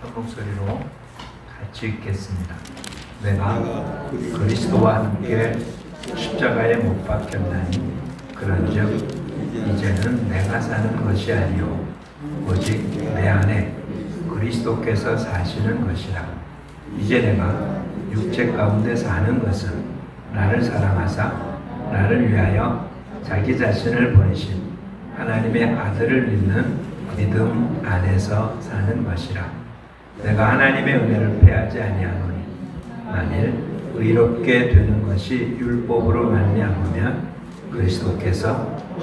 한 목소리로 같이 읽겠습니다. 내가 그리스도와 함께 십자가에 못 박혔나니 그런즉 이제는 내가 사는 것이 아니요 오직 내 안에 그리스도께서 사시는 것이라. 이제 내가 육체 가운데 사는 것은 나를 사랑하사 나를 위하여 자기 자신을 보내신 하나님의 아들을 믿는 믿음 안에서 사는 것이라. 내가 하나님의 은혜를 패하지 아니하노니 만일 의롭게 되는 것이 율법으로 말미암으면 그리스도께서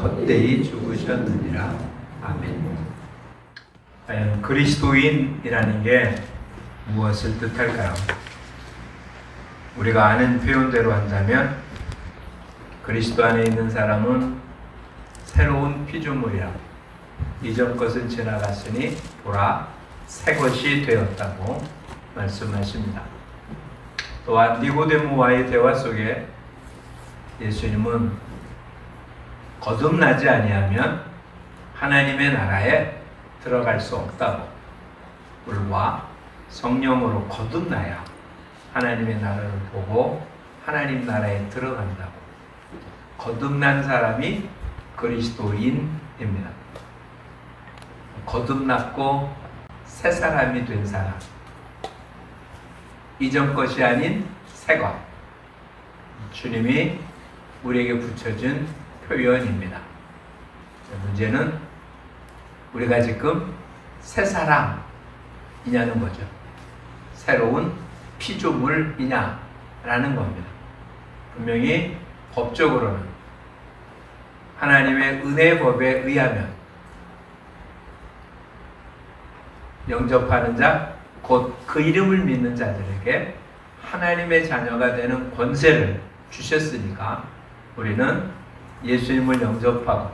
헛되이 죽으셨느니라. 아멘. 과연 그리스도인이라는 게 무엇을 뜻할까요? 우리가 아는 표현대로 한다면 그리스도 안에 있는 사람은 새로운 피조물이라. 이전 것은 지나갔으니 보라 새 것이 되었다고 말씀하십니다. 또한 니고데모와의 대화 속에 예수님은 거듭나지 아니하면 하나님의 나라에 들어갈 수 없다고, 물과 성령으로 거듭나야 하나님의 나라를 보고 하나님 나라에 들어간다고. 거듭난 사람이 그리스도인입니다. 거듭났고 새 사람이 된 사람, 이전 것이 아닌 새 것, 주님이 우리에게 붙여준 표현입니다. 문제는 우리가 지금 새 사람이냐는 거죠. 새로운 피조물이냐라는 겁니다. 분명히 법적으로는 하나님의 은혜의 법에 의하면 영접하는 자, 곧 그 이름을 믿는 자들에게 하나님의 자녀가 되는 권세를 주셨으니까 우리는 예수님을 영접하고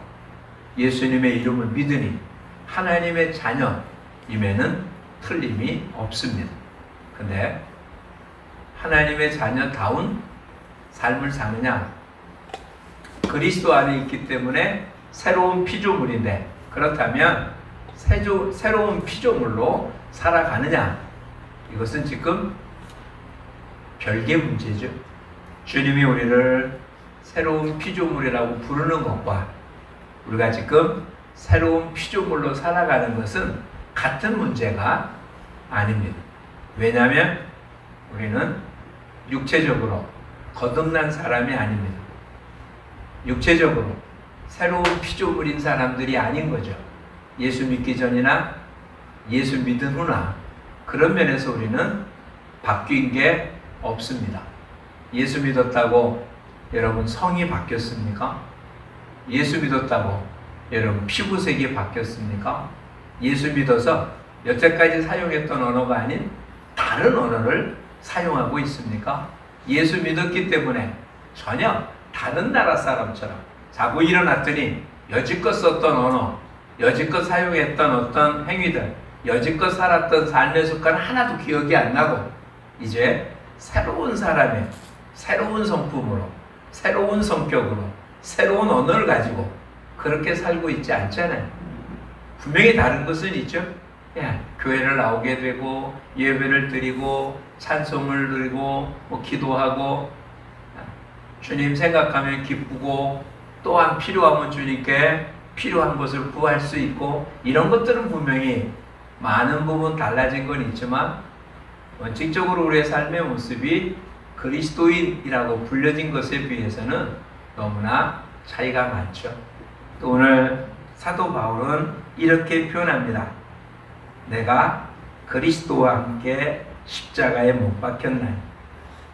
예수님의 이름을 믿으니 하나님의 자녀임에는 틀림이 없습니다. 근데 하나님의 자녀다운 삶을 사느냐? 그리스도 안에 있기 때문에 새로운 피조물인데, 그렇다면 새로운 피조물로 살아가느냐? 이것은 지금 별개 문제죠. 주님이 우리를 새로운 피조물이라고 부르는 것과 우리가 지금 새로운 피조물로 살아가는 것은 같은 문제가 아닙니다. 왜냐하면 우리는 육체적으로 거듭난 사람이 아닙니다. 육체적으로 새로운 피조물인 사람들이 아닌 거죠. 예수 믿기 전이나 예수 믿은 후나 그런 면에서 우리는 바뀐 게 없습니다. 예수 믿었다고 여러분 성이 바뀌었습니까? 예수 믿었다고 여러분 피부색이 바뀌었습니까? 예수 믿어서 여태까지 사용했던 언어가 아닌 다른 언어를 사용하고 있습니까? 예수 믿었기 때문에 전혀 다른 나라 사람처럼 자고 일어났더니 여지껏 썼던 언어, 여지껏 사용했던 어떤 행위들, 여지껏 살았던 삶의 습관 하나도 기억이 안 나고 이제 새로운 사람의 새로운 성품으로, 새로운 성격으로, 새로운 언어를 가지고 그렇게 살고 있지 않잖아요. 분명히 다른 것은 있죠. 교회를 나오게 되고 예배를 드리고 찬송을 드리고 기도하고 주님 생각하면 기쁘고 또한 필요하면 주님께 필요한 것을 구할 수 있고 이런 것들은 분명히 많은 부분 달라진 건 있지만 원칙적으로 우리의 삶의 모습이 그리스도인이라고 불려진 것에 비해서는 너무나 차이가 많죠. 또 오늘 사도 바울은 이렇게 표현합니다. 내가 그리스도와 함께 십자가에 못 박혔나니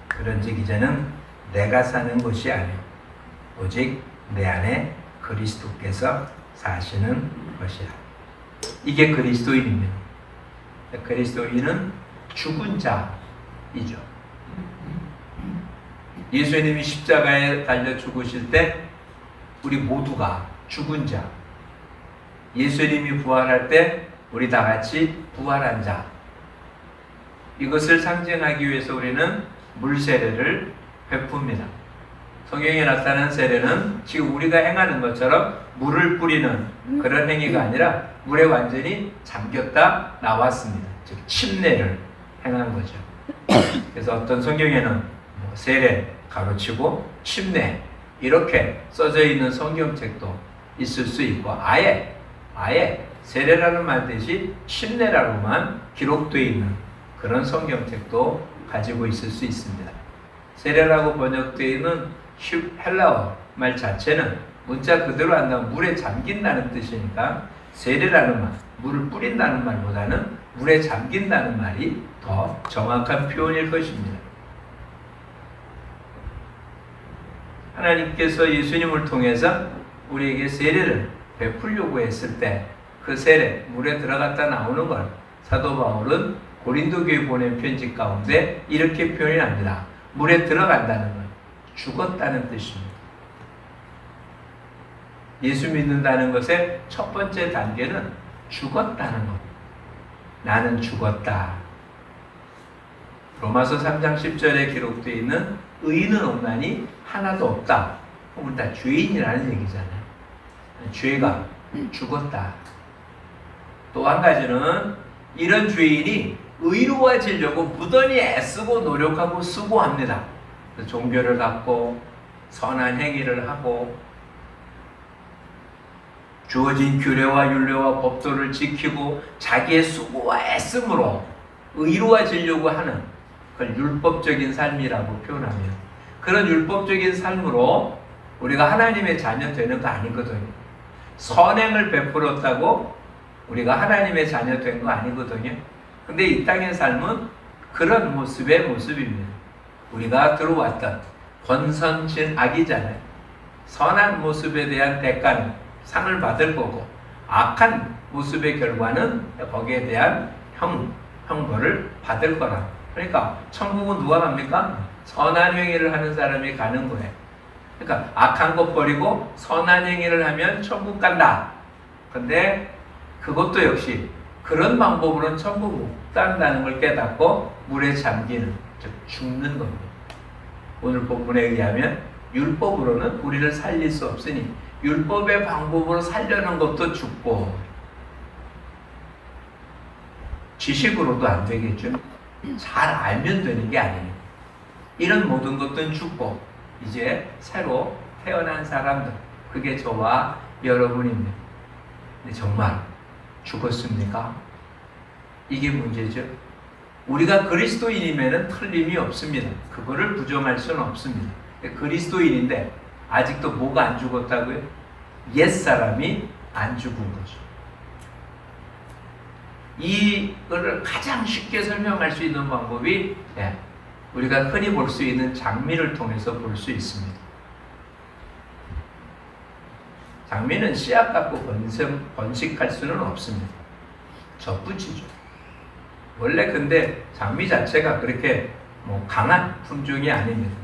그런즉 이제는 내가 사는 것이 아니요 오직 내 안에 그리스도께서 사시는 것이라. 이게 그리스도인입니다. 그리스도인은 죽은 자이죠. 예수님이 십자가에 달려 죽으실 때 우리 모두가 죽은 자, 예수님이 부활할 때 우리 다 같이 부활한 자, 이것을 상징하기 위해서 우리는 물세례를 베풉니다. 성경에 나타난 세례는 지금 우리가 행하는 것처럼 물을 뿌리는 그런 행위가 아니라 물에 완전히 잠겼다 나왔습니다. 즉 침례를 행한 거죠. 그래서 어떤 성경에는 세례 가로치고 침례 이렇게 써져 있는 성경책도 있을 수 있고 아예 세례라는 말 대신 침례라고만 기록되어 있는 그런 성경책도 가지고 있을 수 있습니다. 세례라고 번역되어 있는 헬라어 말 자체는 문자 그대로 한다면 물에 잠긴다는 뜻이니까 세례라는 말, 물을 뿌린다는 말보다는 물에 잠긴다는 말이 더 정확한 표현일 것입니다. 하나님께서 예수님을 통해서 우리에게 세례를 베풀려고 했을 때 그 세례, 물에 들어갔다 나오는 걸 사도 바울은 고린도 교회 보낸 편지 가운데 이렇게 표현합니다. 물에 들어간다는 건 죽었다는 뜻입니다. 예수 믿는다는 것의 첫 번째 단계는 죽었다는 것. 나는 죽었다. 로마서 3장 10절에 기록되어 있는 의인은 없나니 하나도 없다. 그건 다 죄인이라는 얘기잖아요. 죄가 죽었다. 또 한 가지는 이런 죄인이 의로워지려고 무던히 애쓰고 노력하고 수고합니다. 종교를 갖고 선한 행위를 하고 주어진 규례와 율례와 법도를 지키고 자기의 수고와 애씀으로 의로워지려고 하는 그걸 율법적인 삶이라고 표현하면 그런 율법적인 삶으로 우리가 하나님의 자녀 되는 거 아니거든요. 선행을 베풀었다고 우리가 하나님의 자녀 된 거 아니거든요. 근데 이 땅의 삶은 그런 모습의 모습입니다. 우리가 들어왔던 권선진악이잖아요. 선한 모습에 대한 대가는 상을 받을 거고 악한 모습의 결과는 거기에 대한 형벌을 받을 거라. 그러니까 천국은 누가 갑니까? 선한 행위를 하는 사람이 가는 거예요. 그러니까 악한 것 버리고 선한 행위를 하면 천국 간다. 근데 그것도 역시 그런 방법으로는 천국 못 간다는 걸 깨닫고 물에 잠기는, 즉 죽는 겁니다. 오늘 본문에 의하면 율법으로는 우리를 살릴 수 없으니 율법의 방법으로 살려는 것도 죽고 지식으로도 안 되겠죠. 잘 알면 되는 게 아니에요. 이런 모든 것들은 죽고 이제 새로 태어난 사람들, 그게 저와 여러분입니다. 근데 정말 죽었습니까? 이게 문제죠. 우리가 그리스도인이면 틀림이 없습니다. 그거를 부정할 수는 없습니다. 그리스도인인데 아직도 뭐가 안 죽었다고요? 옛사람이 안 죽은 거죠. 이거를 가장 쉽게 설명할 수 있는 방법이 우리가 흔히 볼 수 있는 장미를 통해서 볼 수 있습니다. 장미는 씨앗 갖고 번식할 수는 없습니다. 젖붙이죠. 원래 근데 장미 자체가 그렇게 강한 품종이 아닙니다.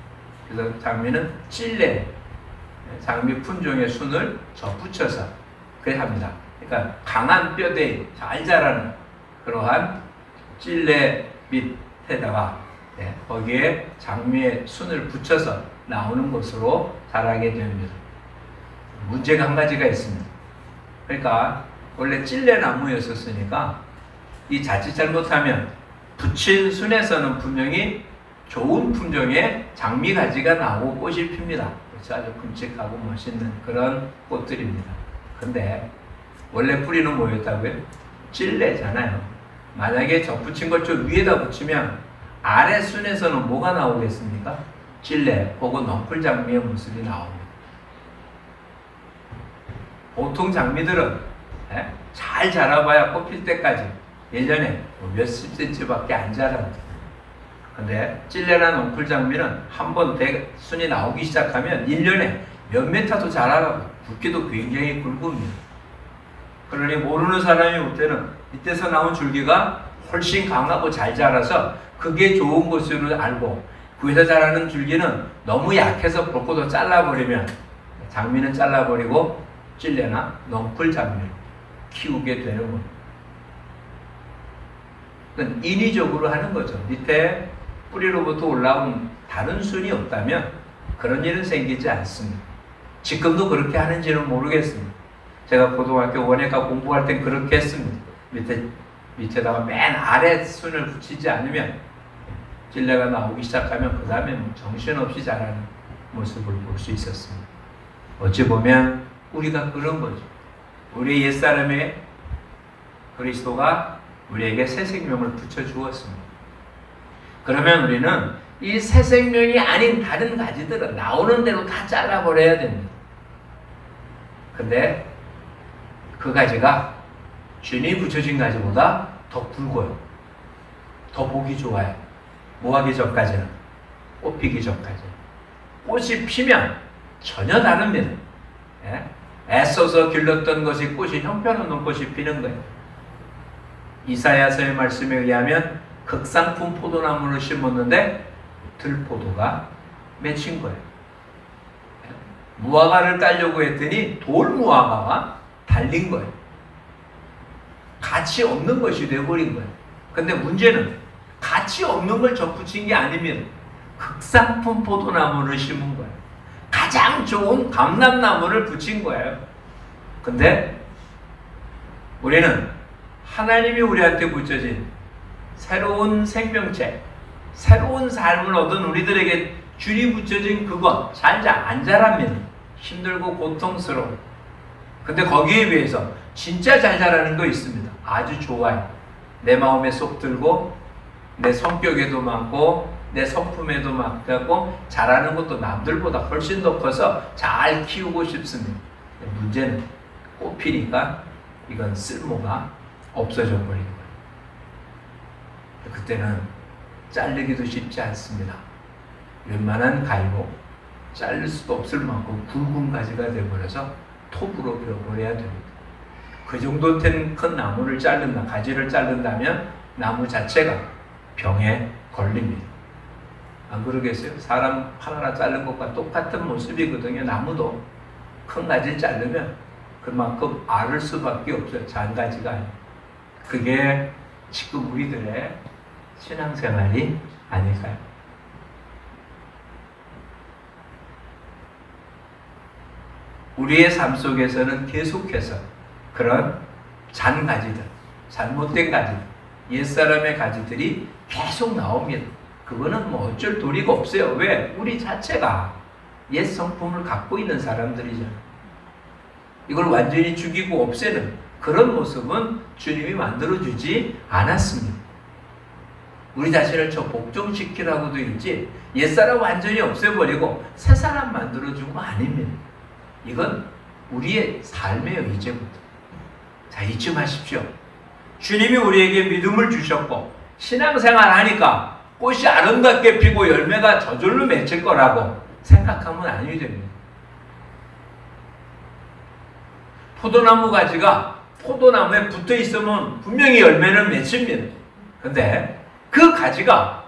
그래서 장미는 찔레, 장미 품종의 순을 젖붙여서 그래 합니다. 그러니까 강한 뼈대에 잘 자라는 그러한 찔레 밑에다가 거기에 장미의 순을 붙여서 나오는 것으로 자라게 됩니다. 문제가 한 가지가 있습니다. 그러니까 원래 찔레나무였었으니까 이 자칫 잘못하면 붙인 순에서는 분명히 좋은 품종의 장미 가지가 나오고 꽃이 핍니다. 그래서 아주 큼직하고 멋있는 그런 꽃들입니다. 근데 원래 뿌리는 뭐였다고요? 찔레잖아요. 만약에 젖붙인 걸 좀 위에다 붙이면 아래 순에서는 뭐가 나오겠습니까? 찔레 혹은 넝쿨 장미의 모습이 나옵니다. 보통 장미들은 잘 자라봐야 꽃필 때까지 1년에 몇십 센치밖에 안 자랍니다. 근데 찔레나 넝쿨 장미는 한번 순이 나오기 시작하면 1년에 몇 메타도 자라고 굵기도 굉장히 굵습니다. 그러니 모르는 사람이 볼 때는 이때서 나온 줄기가 훨씬 강하고 잘 자라서 그게 좋은 것으로 알고 구에서 자라는 줄기는 너무 약해서 볶고도 잘라버리면 장미는 잘라버리고 찔레나 넝쿨 장미를 키우게 되는 겁니다. 그건 인위적으로 하는 거죠. 밑에 뿌리로부터 올라온 다른 순이 없다면 그런 일은 생기지 않습니다. 지금도 그렇게 하는지는 모르겠습니다. 제가 고등학교 원예과 공부할 땐 그렇게 했습니다. 밑에다가 맨 아래 순을 붙이지 않으면 찔레가 나오기 시작하면 그 다음에 정신없이 자라는 모습을 볼 수 있었습니다. 어찌 보면 우리가 그런 거죠. 우리 옛사람의 그리스도가 우리에게 새 생명을 붙여주었습니다. 그러면 우리는 이 새 생명이 아닌 다른 가지들은 나오는 대로 다 잘라버려야 됩니다. 근데 그 가지가 주님이 붙여진 가지보다 더 굵어요. 더 보기 좋아요. 뭐하기 전까지는? 꽃 피기 전까지. 꽃이 피면 전혀 다릅니다. 예? 애써서 길렀던 것이 꽃이 형편없는 꽃이 피는 거예요. 이사야서의 말씀에 의하면 극상품 포도나무를 심었는데 들포도가 맺힌 거예요. 무화과를 따려고 했더니 돌무화과가 달린 거예요. 가치 없는 것이 되어버린 거예요. 근데 문제는 가치 없는 걸 접붙인 게 아니면 극상품 포도나무를 심은 거예요. 가장 좋은 감람나무를 붙인 거예요. 근데 우리는 하나님이 우리한테 붙여진 새로운 생명체, 새로운 삶을 얻은 우리들에게 주님 붙여진 그것 잘 안 자랍니다. 힘들고 고통스러워. 근데 거기에 비해서 진짜 잘 자라는 거 있습니다. 아주 좋아요. 내 마음에 쏙 들고 내 성격에도 맞고 내 성품에도 맞고 자라는 것도 남들보다 훨씬 더 커서 잘 키우고 싶습니다. 문제는 꽃피니까 이건 쓸모가 없어져 버리는 거예요. 그때는 자르기도 쉽지 않습니다. 웬만한 가위로 자를 수도 없을 만큼 굵은 가지가 되어버려서 톱으로 베어버려야 됩니다. 그 정도 된 큰 나무를 자른다, 가지를 자른다면 나무 자체가 병에 걸립니다. 안 그러겠어요? 사람 하나 자른 것과 똑같은 모습이거든요. 나무도 큰 가지를 자르면 그만큼 앓을 수밖에 없어요. 장가지가 아니에요. 그게 지금 우리들의 신앙생활이 아닐까요? 우리의 삶 속에서는 계속해서 그런 잔가지들, 잘못된 가지들, 옛사람의 가지들이 계속 나옵니다. 그거는 뭐 어쩔 도리가 없어요. 왜? 우리 자체가 옛 성품을 갖고 있는 사람들이잖아요. 이걸 완전히 죽이고 없애는 그런 모습은 주님이 만들어주지 않았습니다. 우리 자신을 저 복종시키라고 돼 있지 옛사람 완전히 없애버리고 새사람 만들어준 거 아닙니다. 이건 우리의 삶이에요. 이제부터. 자, 잊지 마십시오. 주님이 우리에게 믿음을 주셨고 신앙생활 하니까 꽃이 아름답게 피고 열매가 저절로 맺힐 거라고 생각하면 아니 됩니다. 포도나무 가지가 포도나무에 붙어 있으면 분명히 열매는 맺힙니다. 근데 그 가지가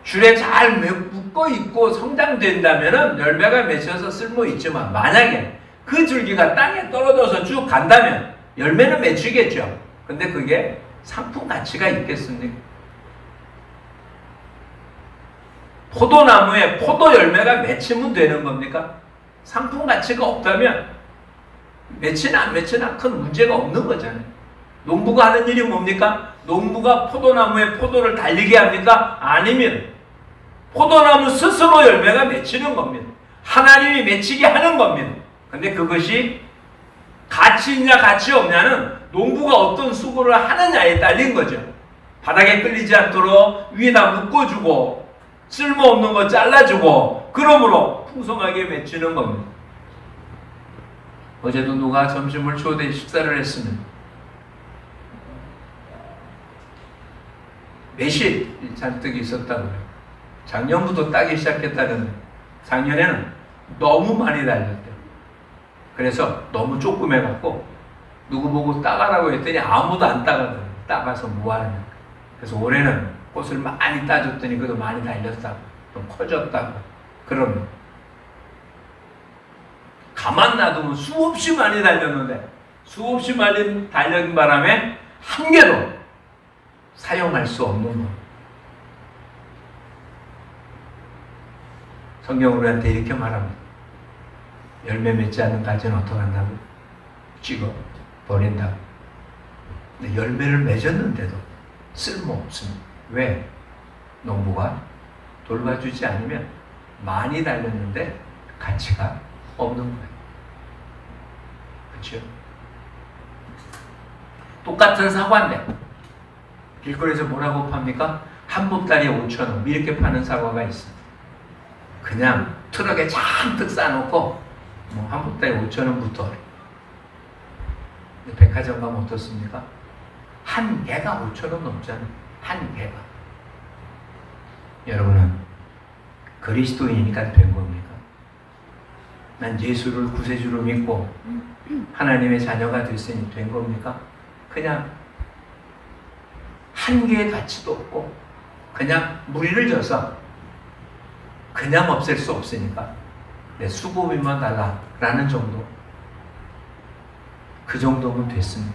줄에 잘 묶어 있고 성장된다면 열매가 맺혀서 쓸모 있지만 만약에 그 줄기가 땅에 떨어져서 쭉 간다면 열매는 맺히겠죠. 근데 그게 상품 가치가 있겠습니까? 포도나무에 포도 열매가 맺히면 되는 겁니까? 상품 가치가 없다면 맺히나 안 맺히나 큰 문제가 없는 거잖아요. 농부가 하는 일이 뭡니까? 농부가 포도나무에 포도를 달리게 합니까? 아니면 포도나무 스스로 열매가 맺히는 겁니다. 하나님이 맺히게 하는 겁니다. 근데 그것이 가치 있냐 가치 없냐는 농부가 어떤 수고를 하느냐에 딸린 거죠. 바닥에 끌리지 않도록 위에다 묶어주고 쓸모없는 거 잘라주고 그러므로 풍성하게 맺히는 겁니다. 어제도 누가 점심을 초대 식사를 했으면 매실 잔뜩 있었다고요. 작년부터 따기 시작했다는데 작년에는 너무 많이 달렸대요. 그래서 너무 조그매갖고 누구 보고 따가라고 했더니 아무도 안 따가더라고요. 따가서 뭐하느냐. 그래서 올해는 꽃을 많이 따줬더니 그래도 많이 달렸다고 좀 커졌다고 그러면 가만 놔두면 수없이 많이 달렸는데 수없이 많이 달린 바람에 한 개도 사용할 수 없는 거. 성경 우리한테 이렇게 말합니다. 열매 맺지 않는 가지는 어떻게 한다고? 찍어 버린다. 근데 열매를 맺었는데도 쓸모없습니다. 왜? 농부가 돌봐주지 않으면 많이 달렸는데 가치가 없는 거예요. 그렇죠? 똑같은 사과인데 길거리에서 뭐라고 팝니까? 한 보따리에 5,000원 이렇게 파는 사과가 있어요. 그냥 트럭에 잔뜩 싸놓고 뭐 한 보따리에 5,000원부터. 백화점 가면 어떻습니까? 한 개가 5,000원 넘잖아요. 한 개가. 여러분은 그리스도인이니까 된 겁니까? 난 예수를 구세주로 믿고 하나님의 자녀가 됐으니 된 겁니까? 그냥 한 개의 가치도 없고 그냥 무리를 져서 그냥 없앨 수 없으니까 내 수고비만 달라라는 정도. 그 정도면 됐습니다.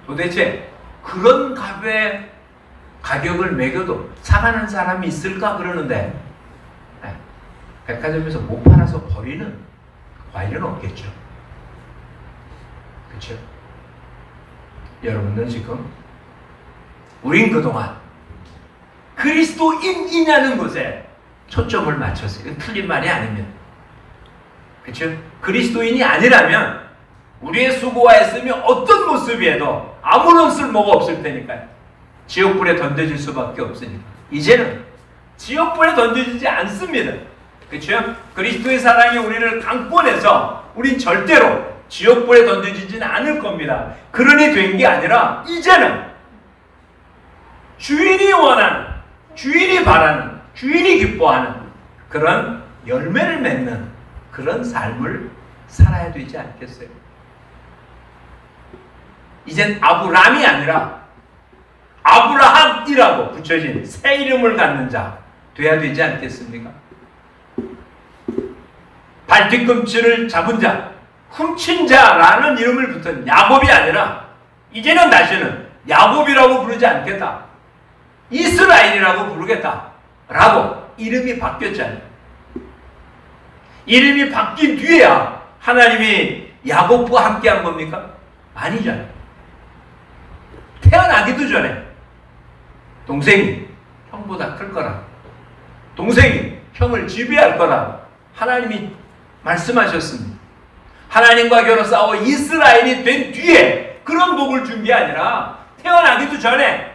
도대체 그런 값의 가격을 매겨도 사가는 사람이 있을까 그러는데 백화점에서 못 팔아서 버리는 과일은 없겠죠. 그렇죠? 여러분들 지금 우린 그동안 그리스도인이냐는 것에 초점을 맞췄어요. 이건 틀린 말이 아닙니다. 그렇죠? 그리스도인이 아니라면 우리의 수고와 애씀이 어떤 모습이어도 아무런 쓸모가 없을 테니까요. 지옥불에 던져질 수밖에 없으니까. 이제는 지옥불에 던져지지 않습니다. 그렇죠? 그리스도의 사랑이 우리를 강권해서 우린 절대로 지옥불에 던져지지는 않을 겁니다. 그러니 된 게 아니라 이제는 주인이 원하는, 주인이 바라는, 주인이 기뻐하는 그런 열매를 맺는 그런 삶을 살아야 되지 않겠어요? 이젠 아브람이 아니라 아브라함이라고 붙여진 새 이름을 갖는 자 돼야 되지 않겠습니까? 발뒤꿈치를 잡은 자, 훔친 자라는 이름을 붙은 야곱이 아니라 이제는 다시는 야곱이라고 부르지 않겠다. 이스라엘이라고 부르겠다라고 이름이 바뀌었잖아요. 이름이 바뀐 뒤에야 하나님이 야곱과 함께한 겁니까? 아니잖아요. 태어나기도 전에 동생이 형보다 클 거라, 동생이 형을 지배할 거라 하나님이 말씀하셨습니다. 하나님과 겨루 싸워 이스라엘이 된 뒤에 그런 복을 준 게 아니라 태어나기도 전에,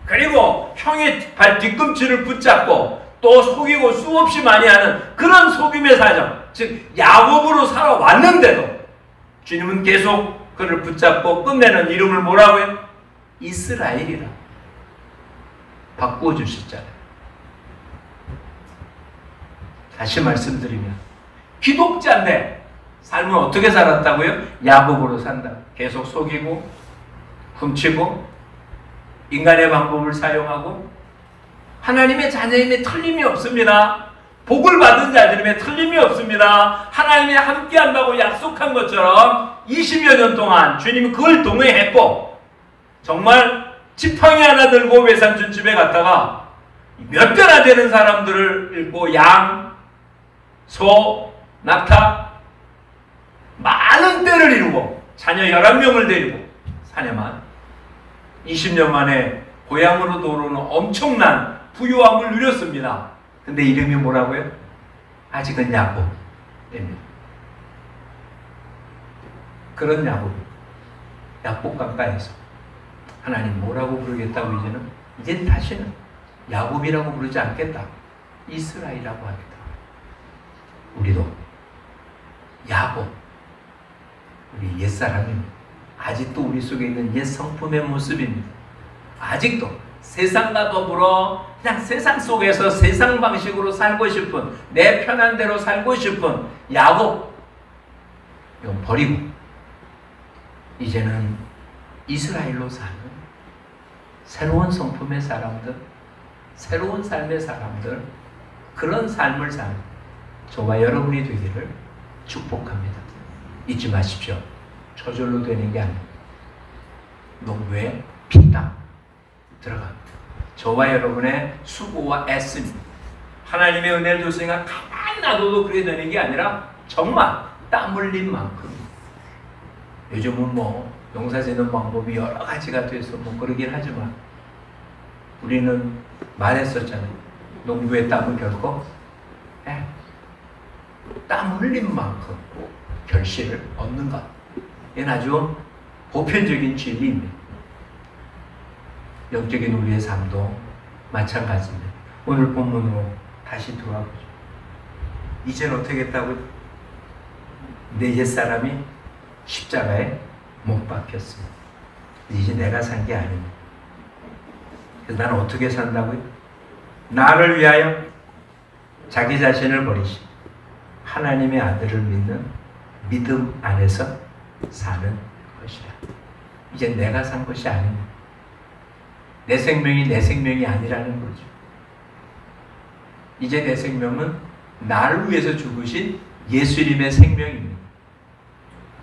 그리고 형의 발 뒤꿈치를 붙잡고 또 속이고 수없이 많이 하는 그런 속임의 사정, 즉 야곱으로 살아왔는데도 주님은 계속 그를 붙잡고 끝내는 이름을 뭐라고요? 이스라엘이라 바꾸어 주셨잖아요. 다시 말씀드리면 기독자인데 삶을 어떻게 살았다고요? 야곱으로 산다. 계속 속이고 훔치고 인간의 방법을 사용하고 하나님의 자녀임에 틀림이 없습니다. 복을 받은 자들임에 틀림이 없습니다. 하나님이 함께한다고 약속한 것처럼 20여 년 동안 주님이 그걸 동의했고 정말 지팡이 하나 들고 외삼촌집에 갔다가 몇 대나 되는 사람들을 잃고 양, 소, 낙타 많은 떼를 이루고 자녀 11명을 데리고 사내만 20년 만에 고향으로 돌아오는 엄청난 부유함을 누렸습니다. 근데 이름이 뭐라고요? 아직은 야곱입니다. 그런 야곱 가까이서 하나님 뭐라고 부르겠다고 이제는 다시는 야곱이라고 부르지 않겠다. 이스라엘이라고 하겠다. 우리도 야곱, 우리 옛사람입니다. 아직도 우리 속에 있는 옛 성품의 모습입니다. 아직도 세상과 더불어 그냥 세상 속에서 세상 방식으로 살고 싶은, 내 편한 대로 살고 싶은 야곱, 이건 버리고 이제는 이스라엘로 사는 새로운 성품의 사람들, 새로운 삶의 사람들, 그런 삶을 사는 저와 여러분이 되기를 축복합니다. 잊지 마십시오. 저절로 되는 게 아닙니다. 농부의 피땀 들어갑니다. 저와 여러분의 수고와 애씀입니다. 하나님의 은혜를 줬으니까 가만히 놔둬도 그래 되는 게 아니라 정말 땀 흘린 만큼. 요즘은 뭐 농사 짓는 방법이 여러 가지가 돼서 뭐 그러긴 하지만 우리는 말했었잖아요. 농부의 땀은 결코 땀 흘린 만큼 결실을 얻는 것. 이건 아주 보편적인 진리입니다. 영적인 우리의 삶도 마찬가지입니다. 오늘 본문으로 다시 돌아보죠. 이제는 어떻게 했다고요? 내 옛사람이 십자가에 못 박혔습니다. 이제 내가 산 게 아닙니다. 그래서 나는 어떻게 산다고요? 나를 위하여 자기 자신을 버리시고 하나님의 아들을 믿는 믿음 안에서 사는 것이라. 이제 내가 산 것이 아닙니다. 내 생명이 내 생명이 아니라는 거죠. 이제 내 생명은 나를 위해서 죽으신 예수님의 생명입니다.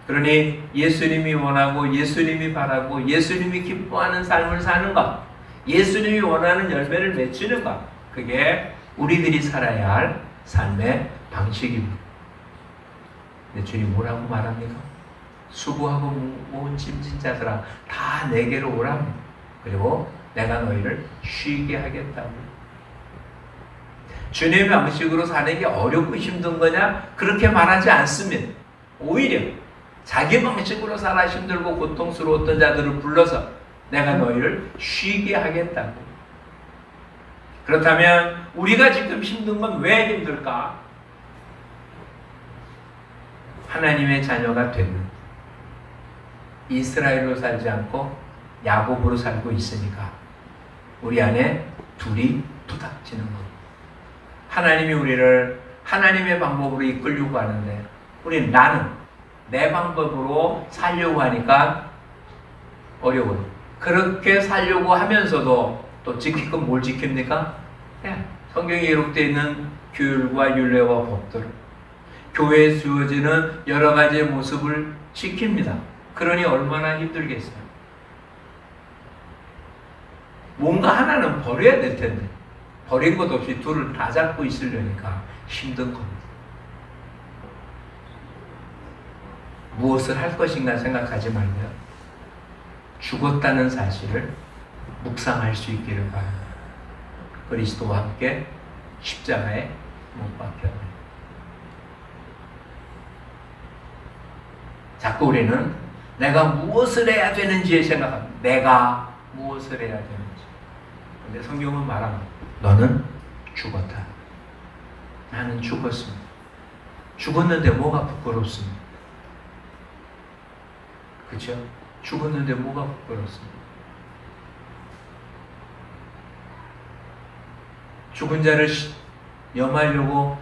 그러니 예수님이 원하고 예수님이 바라고 예수님이 기뻐하는 삶을 사는 것, 예수님이 원하는 열매를 맺히는 것, 그게 우리들이 살아야 할 삶의 방식입니다. 근데 주님 뭐라고 말합니까? 수고하고 무거운 짐진 자들아 다 내게로 오라며. 그리고 내가 너희를 쉬게 하겠다고. 주님의 방식으로 사는 게 어렵고 힘든 거냐? 그렇게 말하지 않습니다. 오히려 자기 방식으로 살아 힘들고 고통스러웠던 자들을 불러서 내가 너희를 쉬게 하겠다고. 그렇다면 우리가 지금 힘든 건 왜 힘들까? 하나님의 자녀가 되는 이스라엘로 살지 않고 야곱으로 살고 있으니까 우리 안에 둘이 부닥치는 것. 하나님이 우리를 하나님의 방법으로 이끌려고 하는데 나는 내 방법으로 살려고 하니까 어려워요. 그렇게 살려고 하면서도 또 지킬 건 뭘 지킵니까? 성경에 기록되어 있는 규율과 율례와 법들, 교회에 주어지는 여러 가지의 모습을 지킵니다. 그러니 얼마나 힘들겠어요. 뭔가 하나는 버려야 될 텐데 버린 것 없이 둘을 다 잡고 있으려니까 힘든 겁니다. 무엇을 할 것인가 생각하지 말고요. 죽었다는 사실을 묵상할 수 있기를 바랍니다. 그리스도와 함께 십자가에 못 박혔네요. 자꾸 우리는 내가 무엇을 해야 되는지에 생각합니다. 내가 무엇을 해야 되는지. 근데 성경은 말합니다. 너는 죽었다. 나는 죽었습니다. 죽었는데 뭐가 부끄럽습니까? 그렇죠? 죽었는데 뭐가 부끄럽습니까? 죽은 자를 염하려고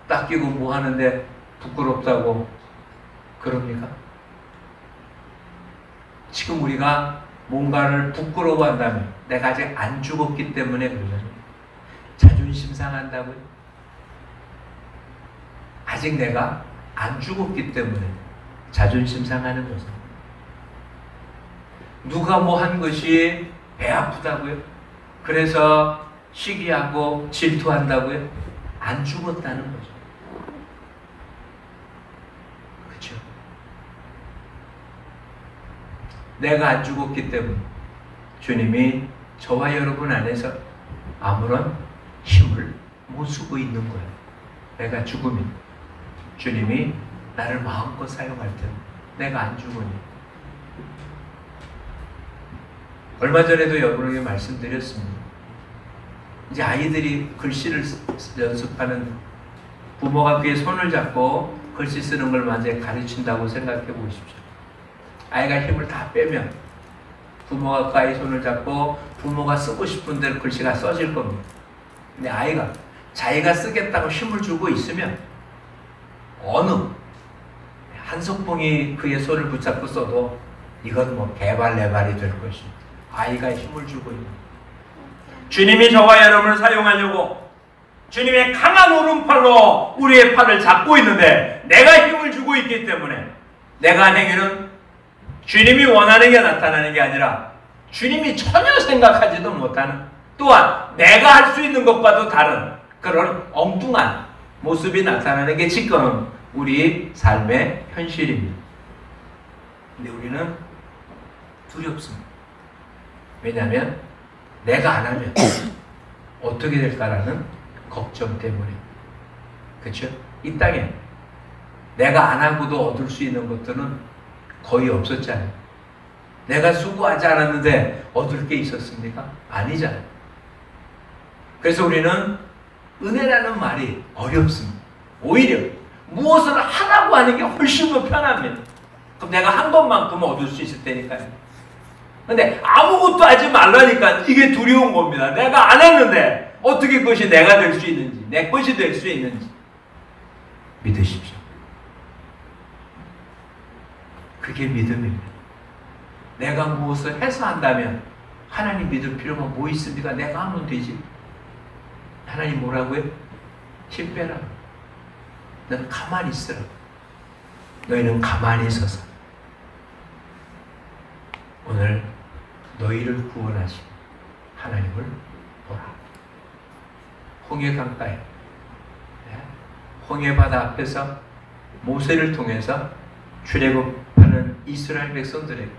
닦이고 뭐 하는데 부끄럽다고 그럽니까? 지금 우리가 뭔가를 부끄러워한다면 내가 아직 안 죽었기 때문에 그러잖아요. 자존심 상한다고요? 아직 내가 안 죽었기 때문에 자존심 상하는 거죠. 누가 뭐 한 것이 배 아프다고요? 그래서 시기하고 질투한다고요? 안 죽었다는 거죠. 그렇죠? 내가 안 죽었기 때문에 주님이 저와 여러분 안에서 아무런 힘을 못 쓰고 있는 거예요. 내가 죽으면 주님이 나를 마음껏 사용할 때 내가 안 죽으니. 얼마 전에도 여러분에게 말씀드렸습니다. 이제 아이들이 글씨를 연습하는 부모가 그의 손을 잡고 글씨 쓰는 걸 먼저 가르친다고 생각해 보십시오. 아이가 힘을 다 빼면 부모가 그 아이 손을 잡고 부모가 쓰고 싶은 대로 글씨가 써질 겁니다. 근데 아이가 자기가 쓰겠다고 힘을 주고 있으면 어느 한석봉이 그의 손을 붙잡고 써도 이건 뭐 개발레발이 될 것입니다. 아이가 힘을 주고 있는 주님이 저와 여러분을 사용하려고 주님의 강한 오른팔로 우리의 팔을 잡고 있는데 내가 힘을 주고 있기 때문에 내가 행위는 주님이 원하는 게 나타나는 게 아니라 주님이 전혀 생각하지도 못하는 또한 내가 할 수 있는 것과도 다른 그런 엉뚱한 모습이 나타나는 게 지금 우리 삶의 현실입니다. 근데 우리는 두렵습니다. 왜냐하면 내가 안 하면 어떻게 될까라는 걱정 때문에. 그렇죠? 이 땅에 내가 안 하고도 얻을 수 있는 것들은 거의 없었잖아요. 내가 수고하지 않았는데 얻을 게 있었습니까? 아니잖아요. 그래서 우리는 은혜라는 말이 어렵습니다. 오히려 무엇을 하라고 하는 게 훨씬 더 편합니다. 그럼 내가 한 것만큼은 얻을 수 있을 테니까요. 근데 아무것도 하지 말라니까 이게 두려운 겁니다. 내가 안 했는데 어떻게 그것이 내가 될 수 있는지, 내 것이 될 수 있는지 믿으십시오. 그게 믿음입니다. 내가 무엇을 해서 한다면 하나님 믿을 필요가 뭐 있습니까? 내가 하면 되지. 하나님 뭐라고요? 힘 빼라. 너는 가만히 있으라. 너희는 가만히 있어서 오늘 너희를 구원하신 하나님을 보라. 홍해 강가에 홍해바다 앞에서 모세를 통해서 출애굽하는 이스라엘 백성들에게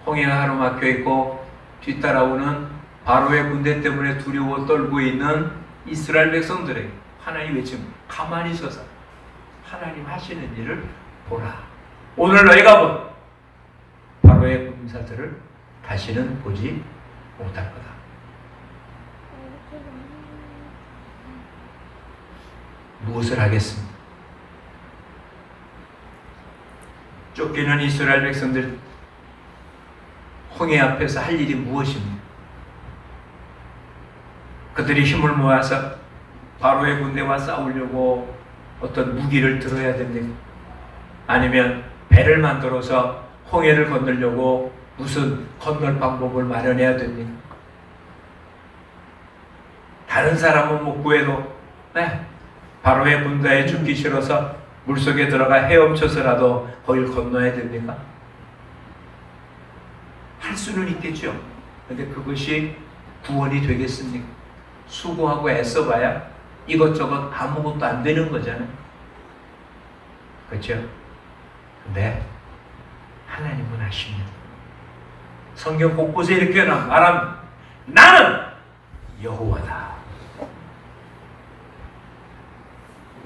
홍해가 가로막혀 있고 뒤따라오는 바로의 군대 때문에 두려워 떨고 있는 이스라엘 백성들에게 하나님 외침, 가만히 서서 하나님 하시는 일을 보라. 오늘 너희가 본 바로의 군사들을 다시는 보지 못할 거다. 무엇을 하겠습니까? 쫓기는 이스라엘 백성들 홍해 앞에서 할 일이 무엇입니까? 그들이 힘을 모아서 바로의 군대와 싸우려고 어떤 무기를 들어야 됩니까? 아니면 배를 만들어서 홍해를 건너려고 무슨 건널 방법을 마련해야 됩니까? 다른 사람은 못 구해도 바로의 군대에 죽기 싫어서 물속에 들어가 헤엄쳐서라도 거길 건너야 됩니까? 할 수는 있겠죠. 그런데 그것이 구원이 되겠습니까? 수고하고 애써봐야 이것저것 아무것도 안 되는 거잖아요. 그렇죠? 근데 하나님은 하십니다. 성경 곳곳에 이렇게 말합니다. 나는 여호와다.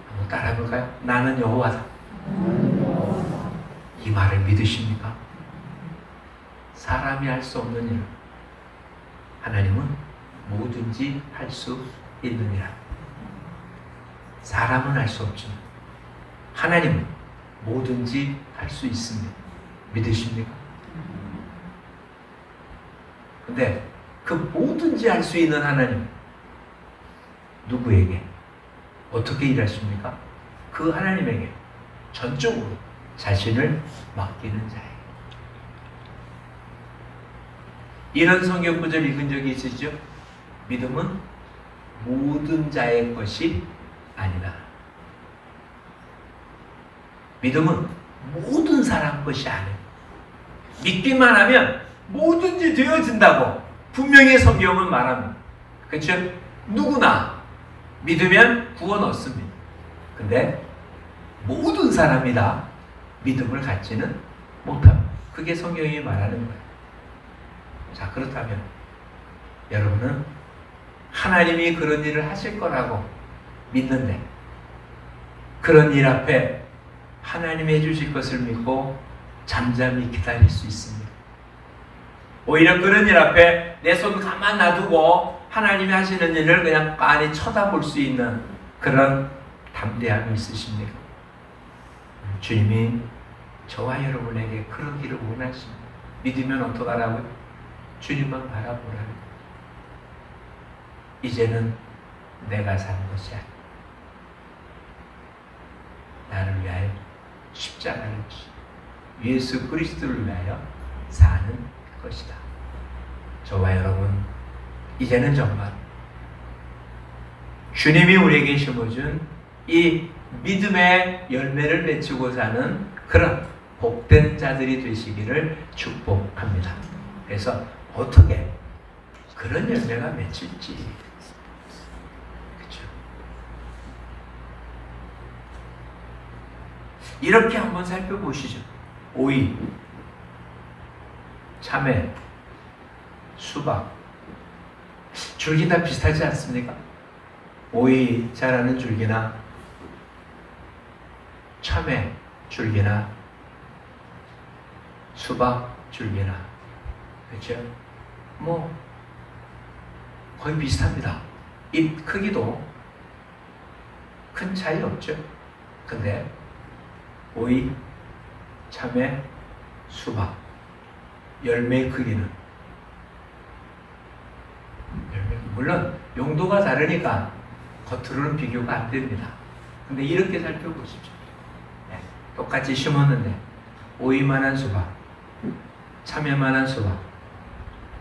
한번 따라해볼까요? 나는 여호와다. 이 말을 믿으십니까? 사람이 할 수 없는 일, 하나님은 뭐든지 할 수 있느니라. 사람은 할 수 없지만 하나님은 뭐든지 할 수 있습니다. 믿으십니까? 근데 그 뭐든지 할 수 있는 하나님, 누구에게 어떻게 일하십니까? 그 하나님에게 전적으로 자신을 맡기는 자에게. 이런 성경 구절 읽은 적이 있으시죠? 믿음은 모든 자의 것이 아니다. 믿음은 모든 사람 것이 아니에요. 믿기만 하면 뭐든지 되어진다고 분명히 성경은 말합니다. 그렇죠? 누구나 믿으면 구원 얻습니다. 근데 모든 사람이 다 믿음을 갖지는 못합니다. 그게 성경이 말하는 거예요. 자, 그렇다면 여러분은 하나님이 그런 일을 하실 거라고 믿는데 그런 일 앞에 하나님이 해주실 것을 믿고 잠잠히 기다릴 수 있습니다. 오히려 그런 일 앞에 내 손 가만 놔두고 하나님이 하시는 일을 그냥 빤히 쳐다볼 수 있는 그런 담대함이 있으십니까? 주님이 저와 여러분에게 그러기를 원하십니다. 믿으면 어떡하라고요? 주님만 바라보라는. 이제는 내가 사는 것이 아니야. 나를 위하여 십자가를 지 예수 그리스도를 위하여 사는 것이다. 저와 여러분, 이제는 정말 주님이 우리에게 심어준 이 믿음의 열매를 맺히고 사는 그런 복된 자들이 되시기를 축복합니다. 그래서 어떻게 그 그런 열매가 맺힐지. 그렇죠? 이렇게 한번 살펴보시죠. 오이, 참외, 수박, 줄기 다 비슷하지 않습니까? 오이 자라는 줄기나 참외 줄기나 수박 줄기나, 그렇죠? 뭐 거의 비슷합니다. 잎 크기도 큰 차이 없죠. 근데 오이, 참외, 수박 열매 크기는, 물론 용도가 다르니까 겉으로는 비교가 안 됩니다. 근데 이렇게 살펴보십시오. 네, 똑같이 심었는데 오이만한 수박, 참외만한 수박,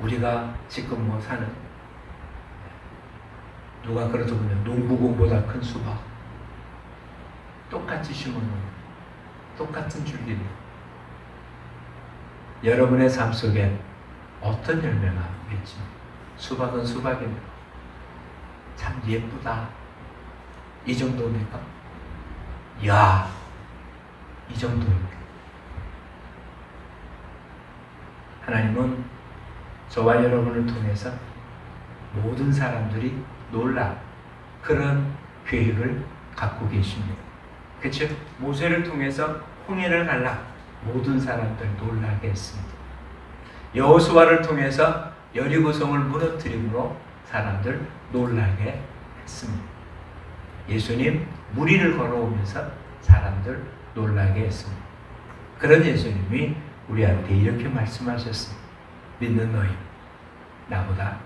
우리가 지금 뭐 사는, 누가 그래도 보면 농부공보다 큰 수박, 똑같이 심어놓은 똑같은 줄기입니다. 여러분의 삶 속에 어떤 열매가 맺지? 수박은 수박입니다. 참 예쁘다. 이 정도입니까? 이야, 이 정도입니다. 하나님은 저와 여러분을 통해서 모든 사람들이 놀라 그런 계획을 갖고 계십니다. 그렇죠? 모세를 통해서 홍해를 갈라 모든 사람들 놀라게 했습니다. 여호수아를 통해서 여리고성을 무너뜨림으로 사람들 놀라게 했습니다. 예수님 무리를 걸어오면서 사람들 놀라게 했습니다. 그런 예수님이 우리한테 이렇게 말씀하셨습니다. 믿는 너희 나보다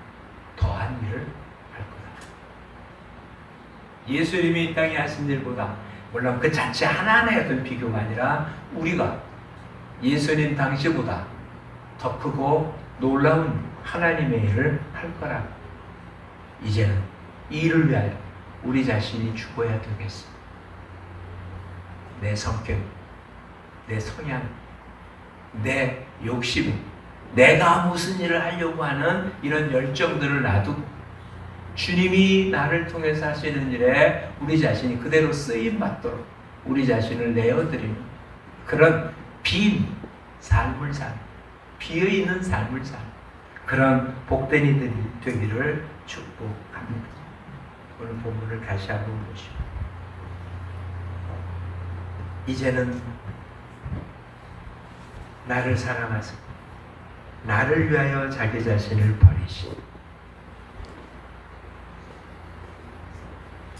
더한 일을 할 거다. 예수님이 이 땅에 하신 일보다, 물론 그 자체 하나하나의 어떤 비교가 아니라 우리가 예수님 당시보다 더 크고 놀라운 하나님의 일을 할 거라. 이제는 이 일을 위하여 우리 자신이 죽어야 되겠습니다. 내 성격, 내 성향, 내 욕심, 내가 무슨 일을 하려고 하는 이런 열정들을 놔두고 주님이 나를 통해서 하시는 일에 우리 자신이 그대로 쓰임받도록 우리 자신을 내어드리는 그런 빈 삶을 살, 비어있는 삶을 살, 그런 복된 이들이 되기를 축복합니다. 오늘 본문을 다시 한번 보시죠. 이제는 나를 사랑하사 나를 위하여 자기 자신을 버리신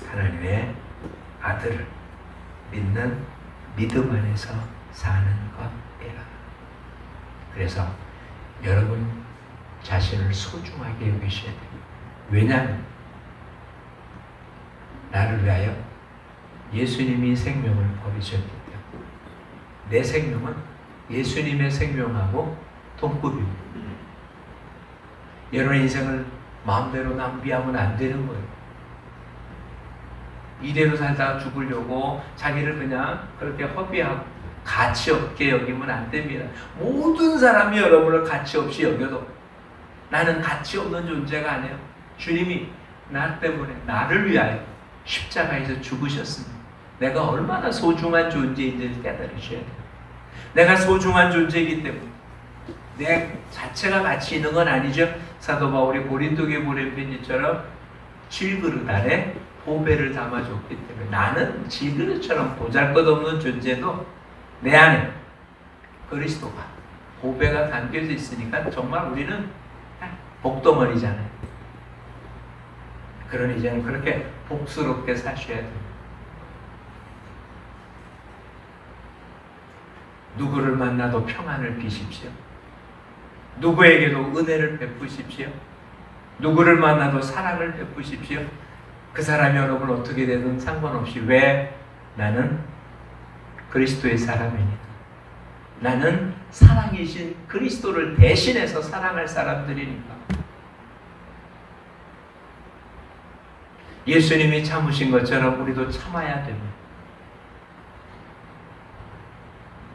하나님의 아들을 믿는 믿음 안에서 사는 것이라. 그래서 여러분 자신을 소중하게 여기셔야 돼요. 왜냐하면 나를 위하여 예수님이 생명을 버리셨기 때문에 내 생명은 예수님의 생명하고 동급입니다. 여러분 인생을 마음대로 낭비하면 안 되는 거예요. 이대로 살다가 죽으려고 자기를 그냥 그렇게 허비하고 가치 없게 여기면 안 됩니다. 모든 사람이 여러분을 가치 없이 여겨도 나는 가치 없는 존재가 아니에요. 주님이 나 때문에 나를 위하여 십자가에서 죽으셨습니다. 내가 얼마나 소중한 존재인지 깨달으셔야 돼요. 내가 소중한 존재이기 때문에 내 자체가 가치 있는 건 아니죠. 사도 바울이 고린도교에 보낸 편지처럼 질그릇 안에 보배를 담아줬기 때문에 나는 질그릇처럼 보잘것없는 존재도 내 안에 그리스도가 보배가 담겨져 있으니까 정말 우리는 복덩어리잖아요. 그러니 이제는 그렇게 복스럽게 사셔야 됩니다. 누구를 만나도 평안을 비십시오. 누구에게도 은혜를 베푸십시오. 누구를 만나도 사랑을 베푸십시오. 그 사람이 여러분 어떻게 되든 상관없이. 왜? 나는 그리스도의 사람이니까. 나는 사랑이신 그리스도를 대신해서 사랑할 사람들이니까. 예수님이 참으신 것처럼 우리도 참아야 됩니다.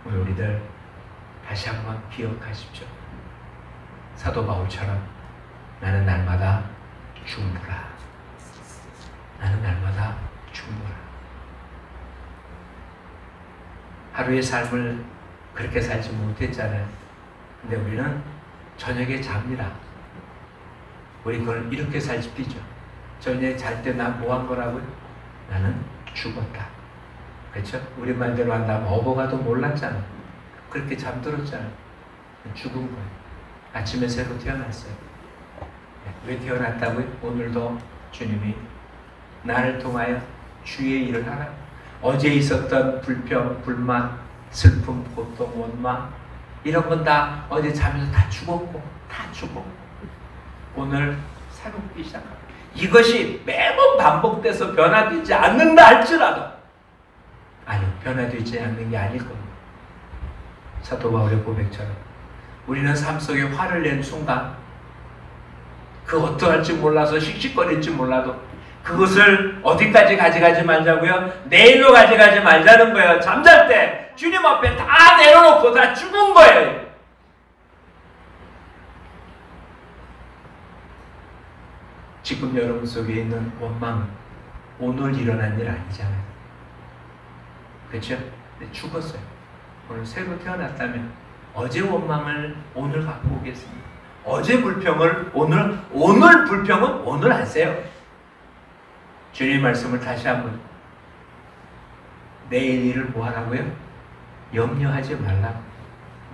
우리들 다시 한번 기억하십시오. 사도 바울처럼 나는 날마다 죽노라. 나는 날마다 죽노라. 하루의 삶을 그렇게 살지 못했잖아요. 근데 우리는 저녁에 잡니다. 우리 그걸 이렇게 살지 삐죠. 저녁에 잘 때 난 뭐 한 거라고요? 나는 죽었다. 그렇죠? 우리 말대로 한다면 어버가도 몰랐잖아. 그렇게 잠들었잖아. 죽은 거예요. 아침에 새로 태어났어요. 왜 태어났다고요? 오늘도 주님이 나를 통하여 주의 일을 하라. 어제 있었던 불평, 불만, 슬픔, 고통, 원망 이런 건 다 어제 자면서 다 죽었고 다 죽었고 오늘 새롭게 시작합니다. 이것이 매번 반복돼서 변화되지 않는다 할지라도 아니요, 변화되지 않는 게 아닐 겁니다. 사도 바울의 고백처럼 우리는 삶 속에 화를 낸 순간 그 어떠할지 몰라서 씩씩거릴지 몰라도 그것을 어디까지 가져가지 말자고요? 내일로 가져가지 말자는 거예요. 잠잘 때 주님 앞에 다 내려놓고 다 죽은 거예요. 지금 여러분 속에 있는 원망은 오늘 일어난 일 아니잖아요. 그렇죠? 죽었어요. 오늘 새로 태어났다면 어제 원망을 오늘 갖고 오겠습니다. 어제 불평을 오늘 불평은 오늘 하세요. 주님 말씀을 다시 한번 내일 일을 뭐 하라고요? 염려하지 말라고.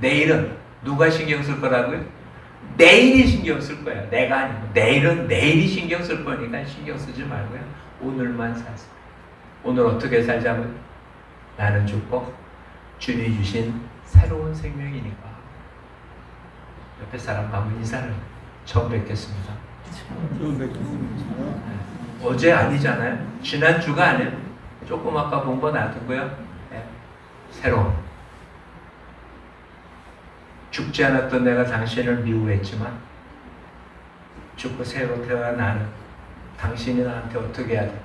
내일은 누가 신경 쓸 거라고요? 내일이 신경 쓸 거예요. 내가 아니고 내일은 내일이 신경 쓸 거니까 신경 쓰지 말고요. 오늘만 사세요. 오늘 어떻게 살자고요? 나는 죽고 주님이 주신 새로운 생명이니까. 옆에 사람 한번 인사를 처음 뵙겠습니다. 어제 아니잖아요. 지난주가 아니에요. 조금 아까 본 거 놔두고요. 네. 새로운 죽지 않았던 내가 당신을 미워했지만 죽고 새로 태어난 나는 당신이 나한테 어떻게 해야 돼?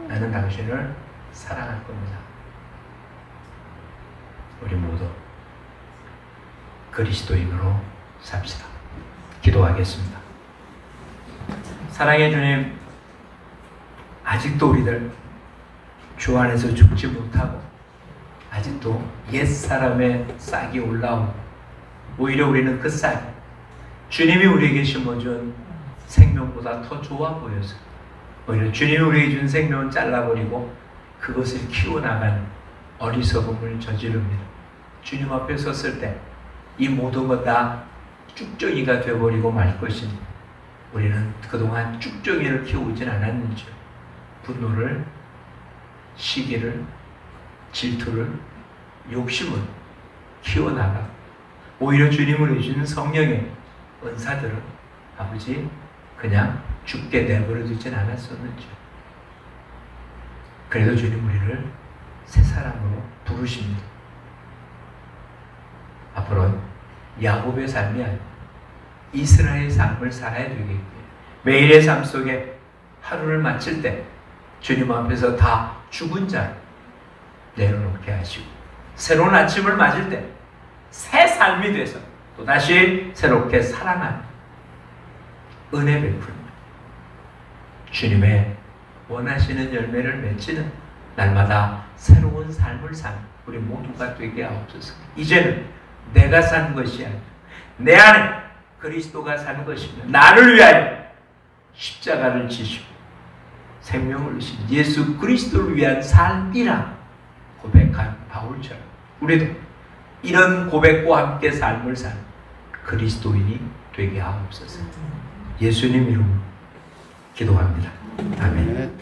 나는 당신을 사랑할 겁니다. 우리 모두 그리스도인으로 삽시다. 기도하겠습니다. 사랑의 주님, 아직도 우리들 주 안에서 죽지 못하고 아직도 옛사람의 싹이 올라오고 오히려 우리는 그 싹이 주님이 우리에게 심어준 생명보다 더 좋아 보여서 오히려 주님이 우리에게 준 생명을 잘라버리고 그것을 키워나가는 어리석음을 저지릅니다. 주님 앞에 섰을 때 이 모든 것 다 쭉정이가 되어버리고 말 것입니다. 우리는 그동안 쭉정이를 키워오진 않았는지요. 분노를, 시기를, 질투를, 욕심을 키워나가 오히려 주님을 해주는 성령의 은사들을 아버지 그냥 죽게 내버려 두진 않았었는지요. 그래도 주님 우리를 새 사람으로 부르십니다. 앞으로는 야곱의 삶이 아니라 이스라엘의 삶을 살아야 되겠고요. 매일의 삶 속에 하루를 마칠 때 주님 앞에서 다 죽은 자 내려놓게 하시고 새로운 아침을 맞을 때 새 삶이 돼서 또다시 새롭게 살아나는 은혜 베풀입니다. 주님의 원하시는 열매를 맺히는 날마다 새로운 삶을 사는 우리 모두가 되게 하옵소서. 이제는 내가 산 것이 아니라 내 안에 그리스도가 산 것이며 나를 위하여 십자가를 지시고 생명을 주신 예수 그리스도를 위한 삶이라 고백한 바울처럼 우리도 이런 고백과 함께 삶을 사는 그리스도인이 되게 하옵소서. 예수님 이름으로 기도합니다. 아멘.